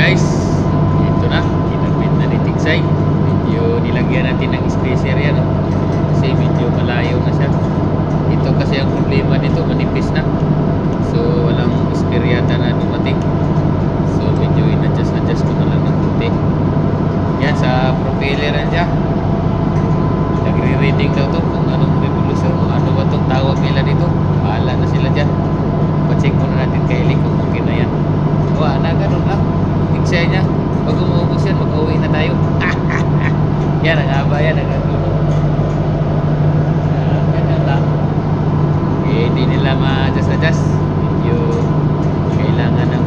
guys, ito na, kinabit na ni Tiksay. Medyo nilagyan natin ng spacer yan, no? Kasi medyo malayo na siya. Ito kasi ang problema dito, manipis na. So walang spare yata na dumating. So medyo in-adjust ko na lang ng kunti. Yan, sa propeller yan siya. Nagre-reading daw to kung anong revolution o ano ba itong tawag nila dito. Bahala na sila dyan. Pa-check muna natin kay Eli kung okay na yan. Na ganun lang. Tiksay niya. Pag umuubos yan, mag-uwi na tayo. Yan, ang haba yan. Ang ganyan lang. Okay, hindi nila ma-adjust. Medyo kailangan ng